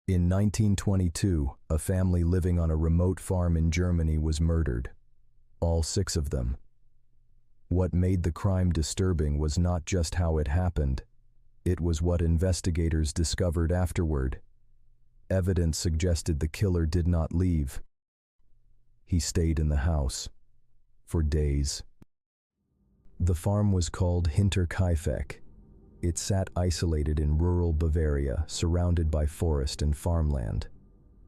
In 1922, a family living on a remote farm in Germany was murdered. All 6 of them. What made the crime disturbing was not just how it happened. It was what investigators discovered afterward. Evidence suggested the killer did not leave. He stayed in the house. For days. The farm was called Hinterkaifeck. It sat isolated in rural Bavaria, surrounded by forest and farmland.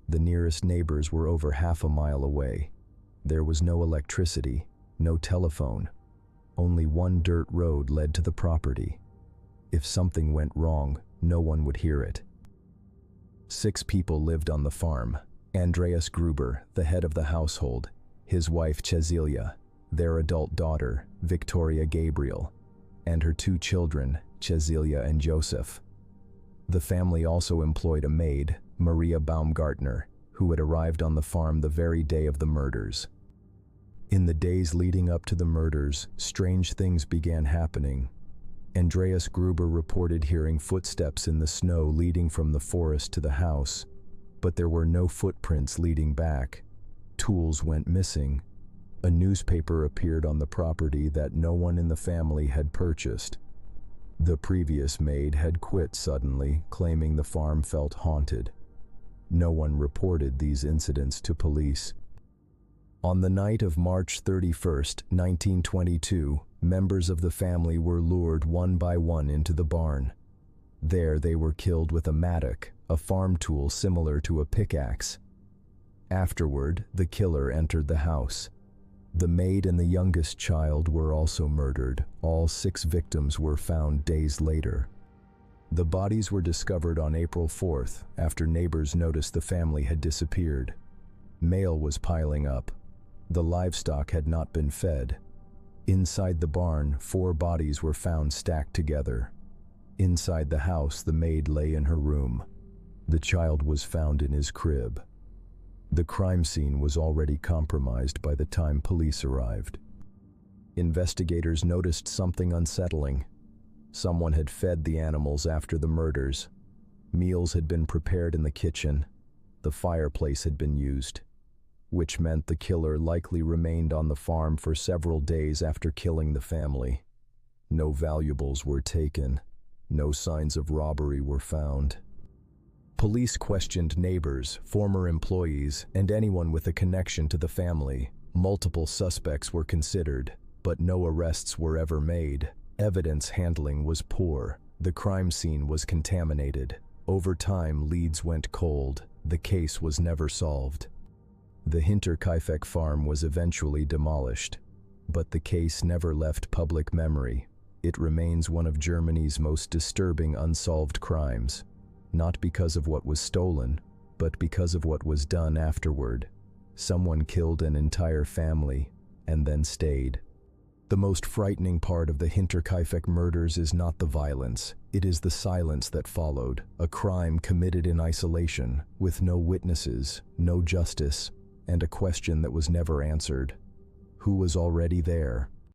The nearest neighbors were over half a mile away. There was no electricity, no telephone. Only one dirt road led to the property. If something went wrong, no one would hear it. 6 people lived on the farm. Andreas Gruber, the head of the household, his wife Cecilia, their adult daughter, Victoria Gabriel, and her 2 children, Cecilia and Joseph. The family also employed a maid, Maria Baumgartner, who had arrived on the farm the very day of the murders. In the days leading up to the murders, strange things began happening. Andreas Gruber reported hearing footsteps in the snow leading from the forest to the house, but there were no footprints leading back. Tools went missing. A newspaper appeared on the property that no one in the family had purchased. The previous maid had quit suddenly, claiming the farm felt haunted. No one reported these incidents to police. On the night of March 31, 1922, members of the family were lured one by one into the barn. There they were killed with a mattock, a farm tool similar to a pickaxe. Afterward, the killer entered the house. The maid and the youngest child were also murdered. All 6 victims were found days later. The bodies were discovered on April 4th, after neighbors noticed the family had disappeared. Mail was piling up. The livestock had not been fed. Inside the barn, 4 bodies were found stacked together. Inside the house, the maid lay in her room. The child was found in his crib. The crime scene was already compromised by the time police arrived. Investigators noticed something unsettling. Someone had fed the animals after the murders. Meals had been prepared in the kitchen. The fireplace had been used, which meant the killer likely remained on the farm for several days after killing the family. No valuables were taken. No signs of robbery were found. Police questioned neighbors, former employees, and anyone with a connection to the family. Multiple suspects were considered, but no arrests were ever made. Evidence handling was poor. The crime scene was contaminated. Over time, leads went cold. The case was never solved. The Hinterkaifeck farm was eventually demolished, but the case never left public memory. It remains one of Germany's most disturbing unsolved crimes. Not because of what was stolen, but because of what was done afterward. Someone killed an entire family and then stayed. The most frightening part of the Hinterkaifeck murders is not the violence, it is the silence that followed, a crime committed in isolation, with no witnesses, no justice, and a question that was never answered. Who was already there?